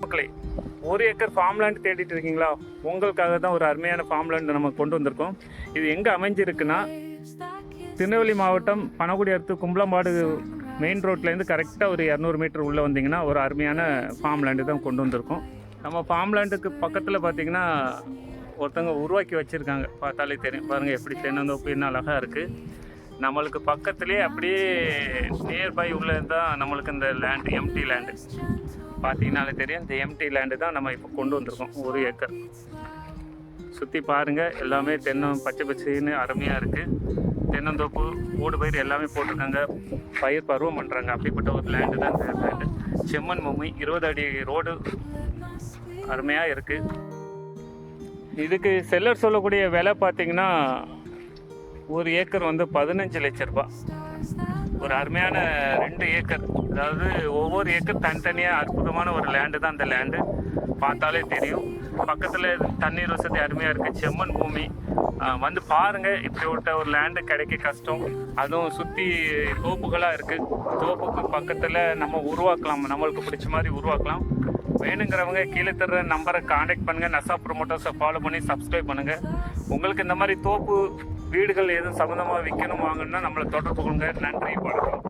மக்களை, 1 acre farm land தேடிட்டு இருக்கீங்களா? உங்களுக்காக தான் ஒரு அருமையான ஃபார்ம் லேண்ட் நம்ம கொண்டு வந்திருக்கோம். இது எங்கே அமைஞ்சிருக்குன்னா, திருநெல்வேலி மாவட்டம் பனகுடி அடுத்து கும்பலம்பாடு மெயின் ரோட்லேருந்து கரெக்டாக ஒரு 200 மீட்டர் உள்ளே வந்தீங்கன்னா ஒரு அருமையான ஃபார்ம் லேண்டு தான் கொண்டு வந்திருக்கோம். நம்ம ஃபார்ம் லேண்டுக்கு பக்கத்தில் பார்த்தீங்கன்னா ஒருத்தவங்க உருவாக்கி வச்சுருக்காங்க. பார்த்தாலே தெரியும் பாருங்கள், எப்படி தென்னந்தோப்பு என்ன அழகாக இருக்குது. நம்மளுக்கு பக்கத்துலேயே அப்படியே நியர்பை உள்ளே தான் நம்மளுக்கு இந்த லேண்டு, எம்டி லேண்டு பார்த்தீங்கன்னாலே தெரியும். இந்த எம்டி லேண்டு தான் நம்ம இப்போ கொண்டு வந்திருக்கோம். 1 ஏக்கர் சுற்றி பாருங்கள், எல்லாமே தென்னம் பச்சை பச்சைன்னு அருமையாக இருக்குது. தென்னந்தோப்பு, ஓடு பயிர் எல்லாமே போட்டிருக்காங்க, பயிர் பருவம் பண்ணுறாங்க. அப்படிப்பட்ட ஒரு லேண்டு தான் இந்த லேண்டு. செம்மண் பூமி, 20 அடி ரோடு அருமையாக இருக்குது. இதுக்கு செல்லர் சொல்லக்கூடிய விலை பார்த்திங்கன்னா 1 ஏக்கர் வந்து 15 லட்ச ரூபா. ஒரு அருமையான 2 ஏக்கர், அதாவது ஒவ்வொரு ஏக்கர் தனித்தனியாக அற்புதமான ஒரு லேண்டு தான் இந்த லேண்டு. பார்த்தாலே தெரியும். பக்கத்தில் தண்ணீர் வசதி அருமையாக இருக்குது. செம்மண் பூமி. வந்து பாருங்கள், இப்படி ஒரு லேண்டு கிடைக்க கஷ்டம். அதுவும் சுற்றி தோப்புகளாக இருக்குது. தோப்புக்கு பக்கத்தில் நம்ம உருவாக்கலாம், நம்மளுக்கு பிடிச்ச மாதிரி உருவாக்கலாம். வேணுங்கிறவங்க கீழே தர்ற நம்பரை காண்டாக்ட் பண்ணுங்கள். நசா ப்ரொமோட்டர்ஸை ஃபாலோ பண்ணி சப்ஸ்கிரைப் பண்ணுங்கள். உங்களுக்கு இந்த மாதிரி தோப்பு வீடுகள் எதுவும் சம்மந்தமாக விற்கணும் வாங்கணும்னா நம்மளை தொடர்பு கொள்ளுங்க. நன்றி, வணக்கம்.